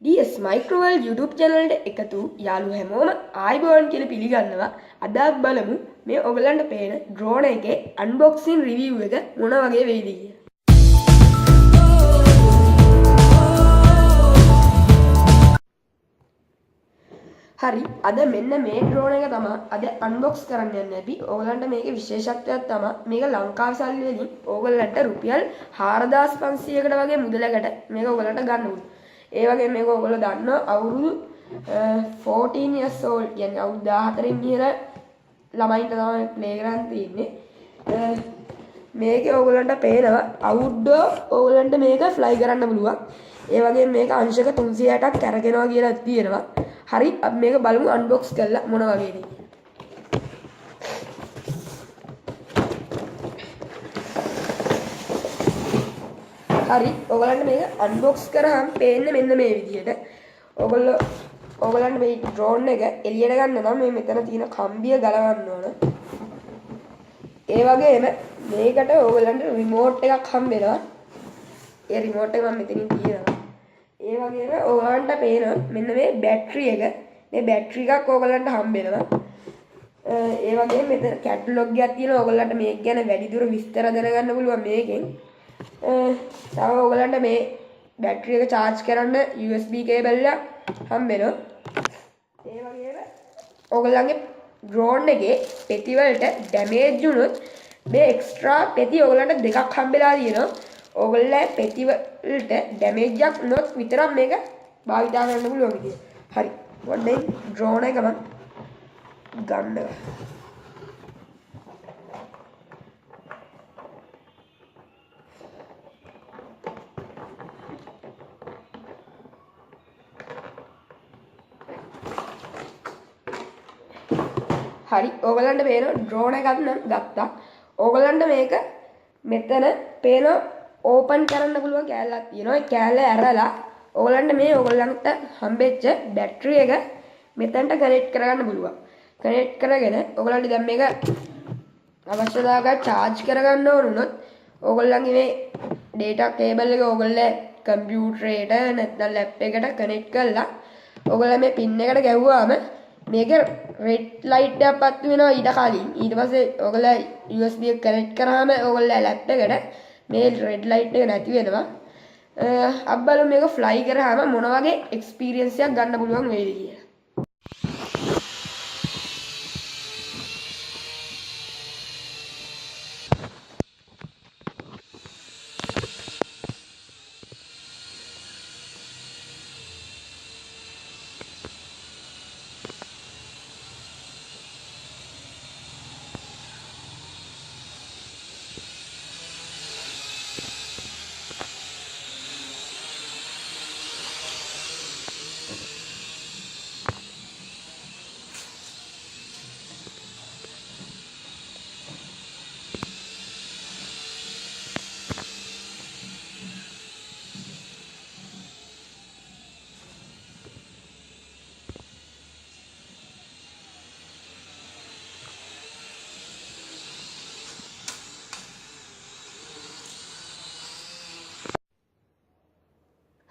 DS Microworld YouTube channel එකට එකතු යාළු හැමෝම ආයිබෝවන් කියලා පිළිගන්නවා. අද අපි බලමු මේ ඔයගලන්ට පේන drone එකේ unboxing review එක මොන වගේ වෙයිද කියලා. හරි අද මෙන්න මේ drone එක තමයි අද unbox කරන්න යන්නේ අපි. ඔයගලන්ට මේකේ විශේෂත්වයක් තමයි මේක ලංකාවේ සල්ලි වලින් ඔයගලන්ට රුපියල් 4500කට වගේ මුදලකට මේක ඔයගලන්ට ගන්න පුළුවන්. ඒ වගේ මේක ඔයගොල්ලෝ දන්නවා අවුරුදු 14 years old කියන්නේ අවුරුදු 14 ඉහළ ළමයින්ට තමයි ප්ලේ කරන් තියෙන්නේ. මේකේ ඔයගොල්ලන්ට පේනවා අවුට්ඩෝර් ඔයගොල්ලන්ට මේක ෆ්ලයි කරන්න පුළුවන්. ඒ වගේම මේක අංශක 360ක් කරගෙනවා කියලා තියෙනවා. හරි අපි මේක බලමු අන්බොක්ස් කරලා මොන වගේද කියලා. හරි ඔයගලන්ට මේක අන්බොක්ස් කරාම පේන්නේ මෙන්න මේ විදිහට. ඔයගලන්ට මේ drone එක එළියට ගන්න නම් මේ මෙතන තියෙන කම්බිය ගලවන්න ඕන. ඒ වගේම මේකට ඔයගලන්ට රිමෝට් එකක් හම්බෙනවා. ඒ රිමෝට් එක මම මෙතනින් තියනවා. ඒ වගේම ඔයගලන්ට පේනවා මෙන්න මේ බැටරි එක. මේ බැටරි එකක් ඔයගලන්ට හම්බෙනවා. ඒ වගේම මෙතන කැටලොග් එකක් තියෙනවා. ඔයගලන්ට මේක ගැන වැඩිදුර විස්තර දැනගන්න පුළුවන් මේකෙන්. තව ඔයගලන්ට මේ බැටරි එක charge කරන්න USB කේබල් එකක් හම්බෙනවා. ඒ වගේම ඔයගලන්ගේ drone එකේ පෙති වලට damage වුණොත් මේ extra පෙති ඔයගලන්ට දෙකක් හම්බෙලා තියෙනවා. ඔයගොල්ලෝ පෙති වලට damage එකක් වුණොත් විතරක් මේක භාවිතා කරන්න පුළුවන් විදිය. හරි. ඔන්න drone එක මම ගන්නවා. හරි ඔයගලන්ට පේන drone එකක් නම් ගත්තා. ඔයගලන්ට මේක මෙතන පේන ඕපන් කරන්න පුළුවන් කෑල්ලක් තියෙනවා. ඒ කෑල්ල ඇරලා ඔයගලන්ට මේ ඔයගලන්ට හම්බෙච්ච බැටරි එක මෙතනට කනෙක්ට් කරගන්න පුළුවන්. කනෙක්ට් කරගෙන ඔයගලන්ට දැන් මේක අවශ්‍යතාවකට charge කරගන්න ඕන උනොත් ඔයගලන්ගේ මේ data cable එක ඔයගොල්ලෝ කම්පියුටරේට නැත්නම් ලැප් එකට කනෙක්ට් කරලා ඔයගොල්ලෝ මේ pin එකට ගැහුවාම මේක red light එකක් පත් වෙනවා ඊට කලින්. ඊට පස්සේ ඔයගොල්ලෝ USB එක කනෙක්ට් කරාම ඔයගොල්ලෝ ලැප් එකට මේ red light එක නැති වෙනවා. අපි බලමු මේක fly කරාම මොන වගේ experience එකක් ගන්න පුළුවන් වේද කියලා.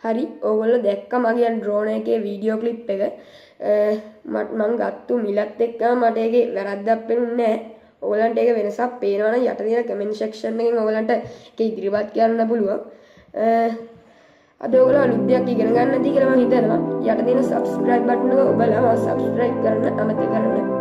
හරි ඔයගොල්ලෝ දැක්ක මගේ drone එකේ වීඩියෝ ක්ලිප් එක. මම ගත්තු මිලත් එක්කම මට ඒකේ වැරද්දක් පෙනුන්නේ නැහැ. ඔයගලන්ට ඒක වෙනසක් පේනවා නම් යට තියෙන කමෙන්ට් සෙක්ෂන් එකෙන් ඔයගලන්ට ඒක ඉදිරිපත් කරන්න පුළුවන්. අද ඔයගොල්ලෝ අලුත් දෙයක් ඉගෙන ගන්න ඇති කියලා මම හිතනවා. යට තියෙන subscribe button එක ඔබලා subscribe කරන්න අමතක කරන්න.